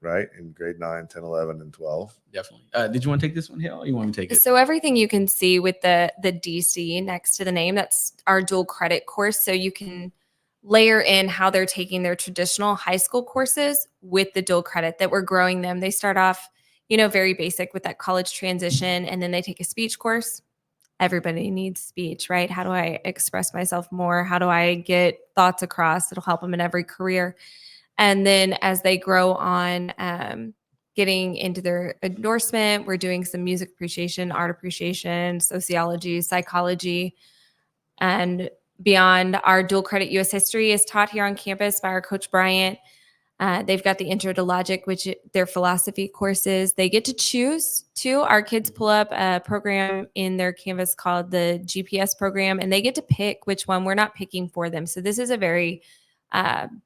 right in grade 9, 10, 11, and 12. Definitely. Did you want to take this one, Hale, or you want me to take it? So everything you can see with the DC next to the name, that's our dual credit course. So you can layer in how they're taking their traditional high school courses with the dual credit, that we're growing them. They start off, very basic with that college transition, and then they take a speech course. Everybody needs speech, right? How do I express myself more? How do I get thoughts across? It'll help them in every career. And then as they grow on, getting into their endorsement, we're doing some music appreciation, art appreciation, sociology, psychology, and beyond. Our dual credit U.S. history is taught here on campus by our coach Bryant. They've got the Intro to Logic, which their philosophy courses. They get to choose too. Our kids pull up a program in their Canvas called the GPS program, and they get to pick which one. We're not picking for them. So this is a very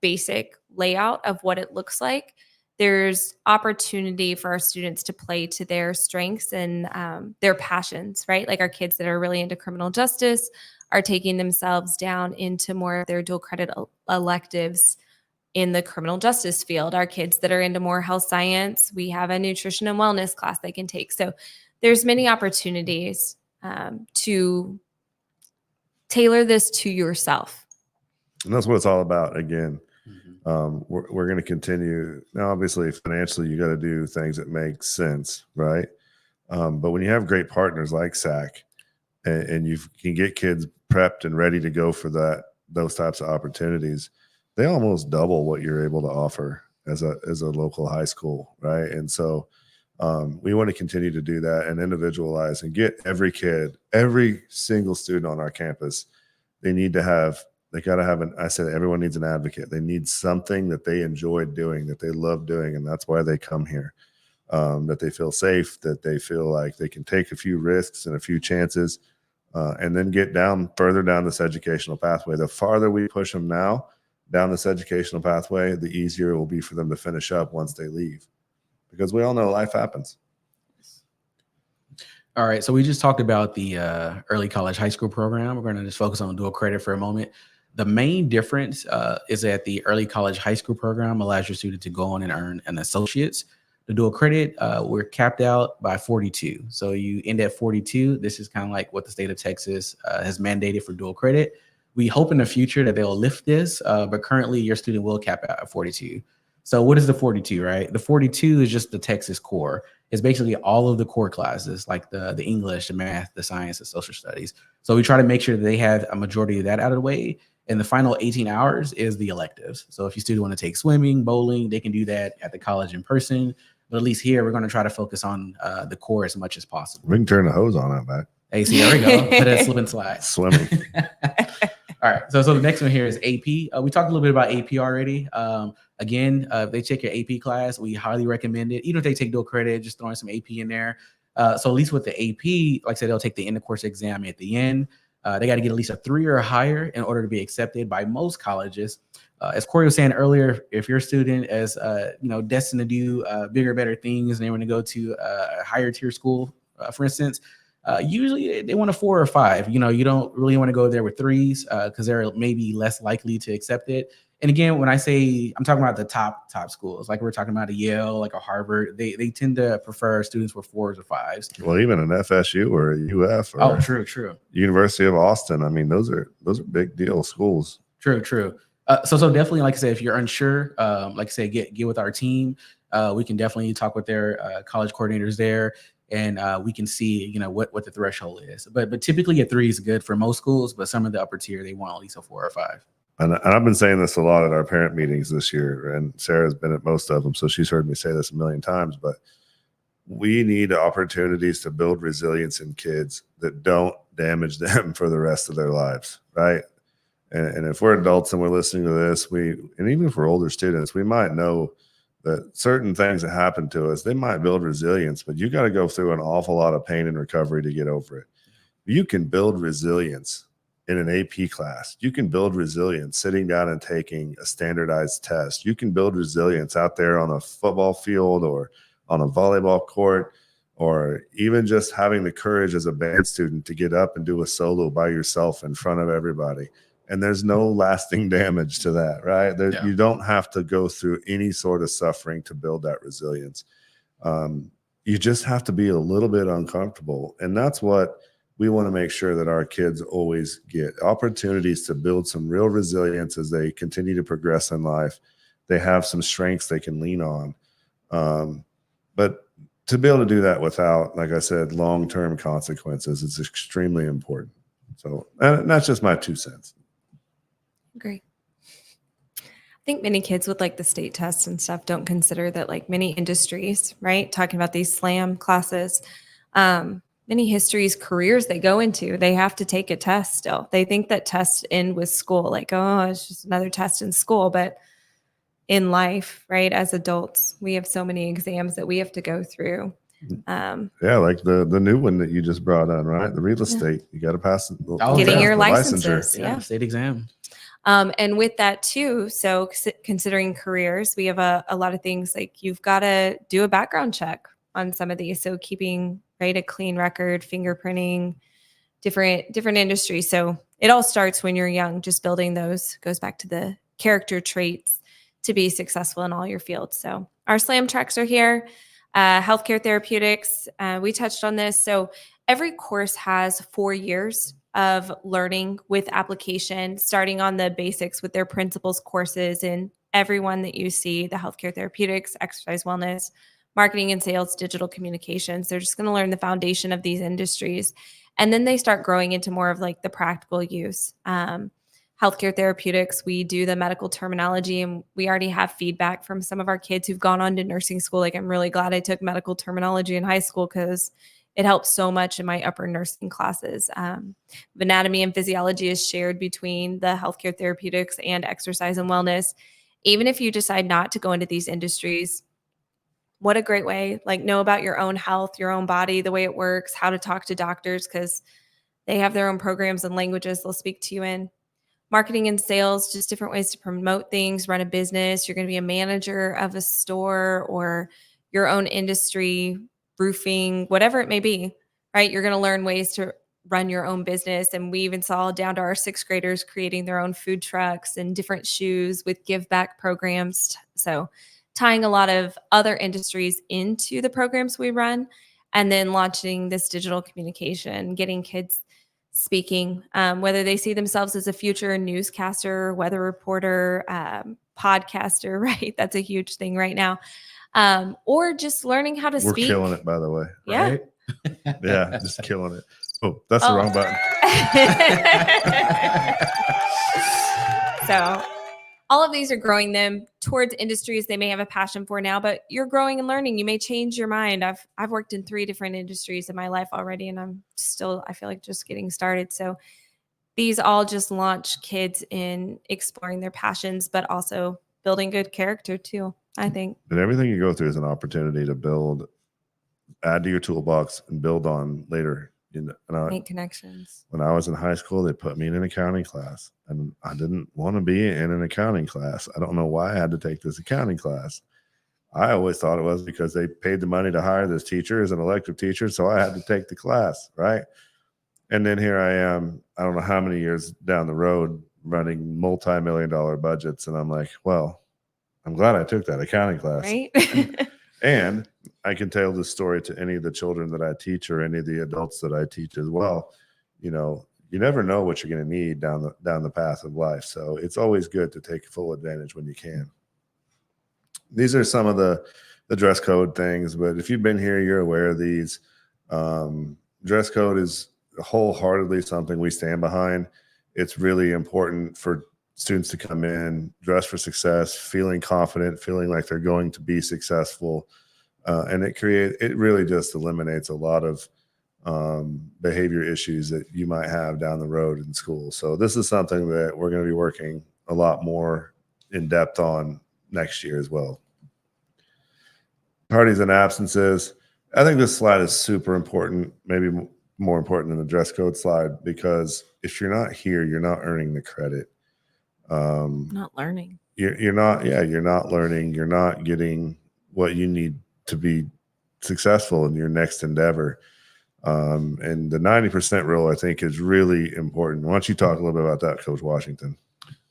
basic layout of what it looks like. There's opportunity for our students to play to their strengths and their passions, right? Like our kids that are really into criminal justice are taking themselves down into more of their dual credit electives in the criminal justice field. Our kids that are into more health science, we have a nutrition and wellness class they can take. So there's many opportunities to tailor this to yourself. And that's what it's all about. Again, we're going to continue. Now, obviously, financially, you got to do things that make sense, right? But when you have great partners like SAC, and you can get kids prepped and ready to go for those types of opportunities, they almost double what you're able to offer as a local high school, right? And so we want to continue to do that and individualize and get every kid, every single student on our campus. They got to have I said everyone needs an advocate. They need something that they enjoy doing, that they love doing, and that's why they come here. That they feel safe, that they feel like they can take a few risks and a few chances, and then get further down this educational pathway. The farther we push them now, down this educational pathway, the easier it will be for them to finish up once they leave. Because we all know life happens. All right, so we just talked about the early college high school program. We're going to just focus on dual credit for a moment. The main difference is that the early college high school program allows your student to go on and earn an associate's. The dual credit, we're capped out by 42. So you end at 42. This is kind of like what the state of Texas has mandated for dual credit. We hope in the future that they'll lift this, but currently your student will cap out at 42. So what is the 42, right? The 42 is just the Texas core. It's basically all of the core classes, like the English, the math, the science, the social studies. So we try to make sure that they have a majority of that out of the way. And the final 18 hours is the electives. So if you student want to take swimming, bowling, they can do that at the college in person. But at least here, we're going to try to focus on the core as much as possible. We can turn the hose on that back. Hey, see, there we go. Put a slip and slide. Swimming. All right. So the next one here is AP. We talked a little bit about AP already. Again, if they take your AP class, we highly recommend it. Even if they take dual credit, just throwing some AP in there. So at least with the AP, like I said, they'll take the end of course exam at the end. They got to get at least a 3 or higher in order to be accepted by most colleges. As Corey was saying earlier, if your student is destined to do bigger, better things, and they want to go to a higher tier school, for instance, usually they want a 4 or 5. You don't really want to go there with 3s because they're maybe less likely to accept it. And again, when I say I'm talking about the top schools, like we're talking about a Yale, like a Harvard, they tend to prefer students with 4s or 5s. Well, even an FSU or a UF or true. University of Austin. I mean, those are big deal schools. True. So definitely, like I said, if you're unsure, like I said, get with our team. We can definitely talk with their college coordinators there, and we can see what the threshold is. But typically a 3 is good for most schools, but some of the upper tier they want at least a 4 or 5. And I've been saying this a lot at our parent meetings this year, and Sarah's been at most of them, so she's heard me say this a million times. But we need opportunities to build resilience in kids that don't damage them for the rest of their lives, right? And if we're adults and we're listening to this, and even if we're older students, we might know that certain things that happen to us, they might build resilience, but you got to go through an awful lot of pain and recovery to get over it. You can build resilience in an AP class. You can build resilience sitting down and taking a standardized test. You can build resilience out there on a football field or on a volleyball court, or even just having the courage as a band student to get up and do a solo by yourself in front of everybody. And there's no lasting damage to that, right? You don't have to go through any sort of suffering to build that resilience. You just have to be a little bit uncomfortable. And that's what we want to make sure that our kids always get opportunities to build some real resilience as they continue to progress in life. They have some strengths they can lean on. But to be able to do that without, like I said, long-term consequences is extremely important. So that's just my 2 cents. Great. I think many kids with like the state tests and stuff don't consider that like many industries, right? Talking about these SLAM classes, many histories, careers they go into, they have to take a test still. They think that tests end with school, like, oh, it's just another test in school. But in life, right, as adults, we have so many exams that we have to go through. Like the new one that you just brought on, right? The real estate, you got to pass getting your licenses, state exam. And with that too, so considering careers, we have a lot of things like you've got to do a background check on some of these. So keeping a clean record, fingerprinting, different industries. So it all starts when you're young, just building those, goes back to the character traits to be successful in all your fields. So our SLAM tracks are here. Healthcare therapeutics, we touched on this. So every course has 4 years of learning with application, starting on the basics with their principles courses, and everyone that you see, the healthcare therapeutics, exercise wellness, marketing and sales, digital communications. They're just going to learn the foundation of these industries. And then they start growing into more of like the practical use. Healthcare therapeutics, we do the medical terminology, and we already have feedback from some of our kids who've gone on to nursing school. Like, I'm really glad I took medical terminology in high school because it helps so much in my upper nursing classes. Anatomy and physiology is shared between the healthcare therapeutics and exercise and wellness. Even if you decide not to go into these industries, what a great way, like, know about your own health, your own body, the way it works, how to talk to doctors, because they have their own programs and languages they'll speak to you in. marketing and sales, just different ways to promote things, run a business. You're going to be a manager of a store or your own industry, roofing, whatever it may be, right? You're going to learn ways to run your own business. And we even saw down to our sixth graders creating their own food trucks and different shoes with give back programs. So tying a lot of other industries into the programs we run, and then launching this digital communication, getting kids speaking, whether they see themselves as a future newscaster, weather reporter, podcaster, right? That's a huge thing right now. Or just learning how to We're speak. killing it, by the way. Yeah. Right? Yeah, just killing it. Oh, that's the wrong button. So all of these are growing them towards industries they may have a passion for now, but you're growing and learning. You may change your mind. I've worked in 3 different industries in my life already, and I'm still, I feel like, just getting started. So these all just launch kids in exploring their passions, but also building good character too, I think. And everything you go through is an opportunity to build, add to your toolbox, and build on later. And Make connections. when I was in high school, they put me in an accounting class, and I didn't want to be in an accounting class. I don't know why I had to take this accounting class. I always thought it was because they paid the money to hire this teacher as an elective teacher, so I had to take the class, right? And then here I am, I don't know how many years down the road, running multi-million-dollar budgets, and I'm like, well, I'm glad I took that accounting class. Right? And I can tell this story to any of the children that I teach or any of the adults that I teach as well. You know, you never know what you're going to need down the path of life. So it's always good to take full advantage when you can. These are some of the dress code things, but if you've been here, you're aware of these. Dress code is wholeheartedly something we stand behind. It's really important for students to come in, dress for success, feeling confident, feeling like they're going to be successful. And it really just eliminates a lot of behavior issues that you might have down the road in school. So this is something that we're going to be working a lot more in depth on next year as well. Parties and absences. I think this slide is super important, maybe more important than the dress code slide, because if you're not here, you're not earning the credit. Not learning. You're not learning. You're not getting what you need to be successful in your next endeavor. And the 90% rule, I think, is really important. Why don't you talk a little bit about that, Coach Washington?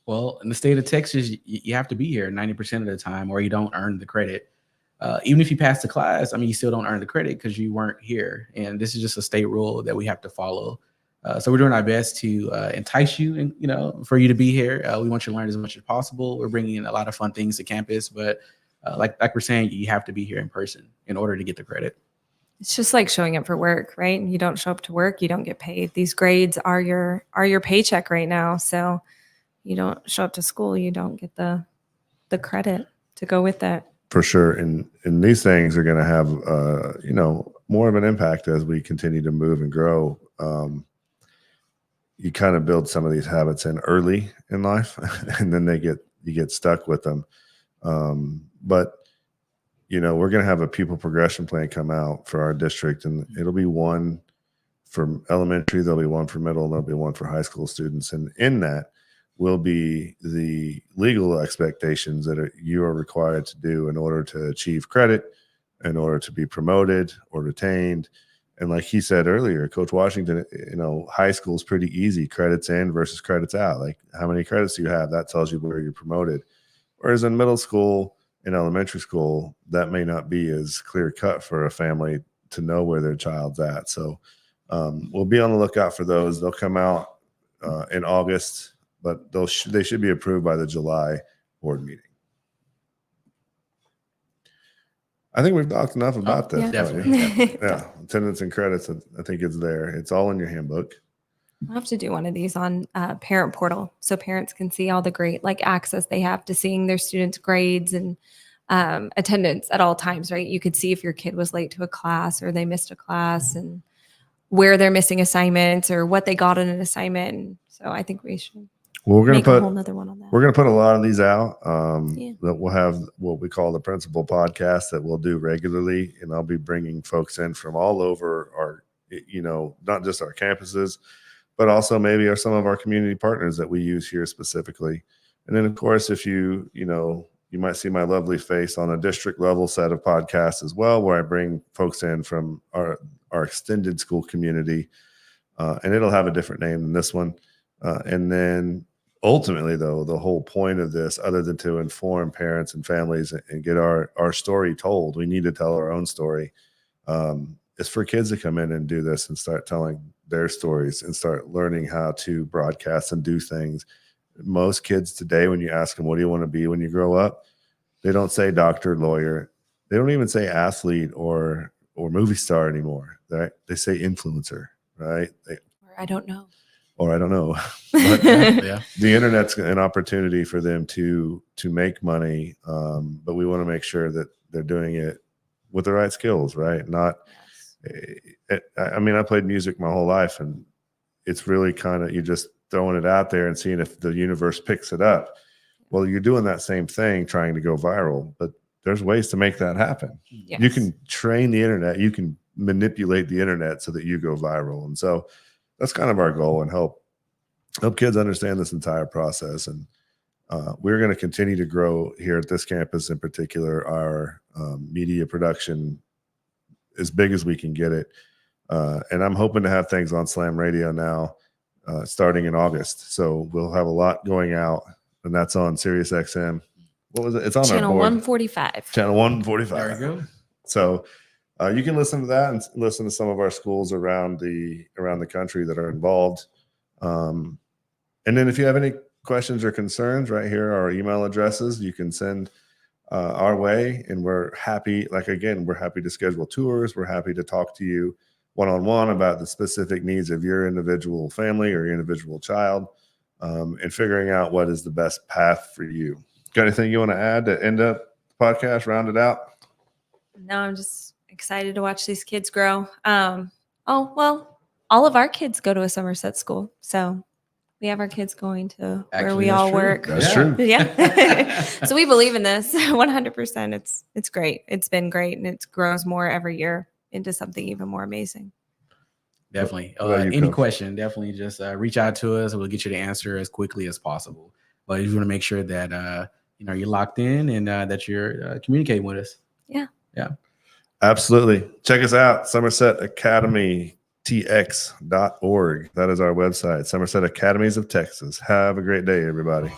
Well, in the state of Texas, you have to be here 90% of the time, or you don't earn the credit. Even if you pass the class, I mean, you still don't earn the credit because you weren't here. And this is just a state rule that we have to follow. So we're doing our best to entice you, and for you to be here. We want you to learn as much as possible. We're bringing in a lot of fun things to campus, but like we're saying, you have to be here in person in order to get the credit. It's just like showing up for work, right? You don't show up to work, you don't get paid. These grades are your paycheck right now. So you don't show up to school, you don't get the credit to go with that. For sure. And these things are going to have, more of an impact as we continue to move and grow. You kind of build some of these habits in early in life, and then you get stuck with them. But we're going to have a pupil progression plan come out for our district, and it'll be one for elementary, there'll be one for middle, and there'll be one for high school students. And in that will be the legal expectations that you are required to do in order to achieve credit, in order to be promoted or retained. And like he said earlier, Coach Washington, high school is pretty easy, credits in versus credits out. Like, how many credits do you have? That tells you where you're promoted. Whereas in middle school and elementary school, that may not be as clear cut for a family to know where their child's at. So we'll be on the lookout for those. They'll come out in August, but they should be approved by the July board meeting. I think we've talked enough about this. yeah. Definitely. Yeah, attendance and credits, I think it's there. It's all in your handbook. I'll have to do one of these on parent portal so parents can see all the great access they have to seeing their students' grades and attendance at all times, right? You could see if your kid was late to a class or they missed a class and where they're missing assignments or what they got in an assignment. So I think we should Well, we're make a going whole to nother one on that. we're going to put a lot of these out. Yeah. That we'll have what we call the principal podcast that we'll do regularly, and I'll be bringing folks in from all over our, not just our campuses, but also maybe are some of our community partners that we use here specifically. And then, of course, if you might see my lovely face on a district level set of podcasts as well, where I bring folks in from our extended school community, and it'll have a different name than this one. And then ultimately, though, the whole point of this, other than to inform parents and families and get our story told, we need to tell our own story. Is for kids to come in and do this and start telling their stories and start learning how to broadcast and do things. Most kids today, when you ask them, what do you want to be when you grow up? They don't say doctor, lawyer. They don't even say athlete or movie star anymore. Right? They say influencer, right? Or I don't know. Or I don't know. But Yeah. the internet's an opportunity for them to make money. But we want to make sure that they're doing it with the right skills, right? Not, I mean, I played music my whole life, and it's really kind of, you just throwing it out there and seeing if the universe picks it up. Well, you're doing that same thing, trying to go viral, but there's ways to make that happen. Yes. You can train the internet, you can manipulate the internet so that you go viral. And so that's kind of our goal, and help kids understand this entire process. And we're going to continue to grow here at this campus, in particular, our media production as big as we can get it. And I'm hoping to have things on Slam Radio now starting in August. So we'll have a lot going out, and that's on Sirius XM. What was it? It's on Channel our board. 145. Channel 145. There you go. So you can listen to that and listen to some of our schools around the country that are involved. And then if you have any questions or concerns, right here are our email addresses. You can send our way, and we're happy. Like, again, we're happy to schedule tours. We're happy to talk to you one-on-one about the specific needs of your individual family or your individual child, and figuring out what is the best path for you. Got anything you want to add to end up the podcast, round it out? No, I'm just excited to watch these kids grow. Oh, well, all of our kids go to a Somerset school. So we have our kids going to where Actually, we that's all true. work. That's Yeah. true. Yeah. So we believe in this 100%. It's great. It's been great, and it grows more every year into something even more amazing. Definitely. What about you, Any Coach? question, definitely just reach out to us. We'll get you the answer as quickly as possible. But you want to make sure that you're locked in and that you're communicating with us. Absolutely. Check us out, Somerset Academy TX.org. That is our website, Somerset Academies of Texas. Have a great day, everybody.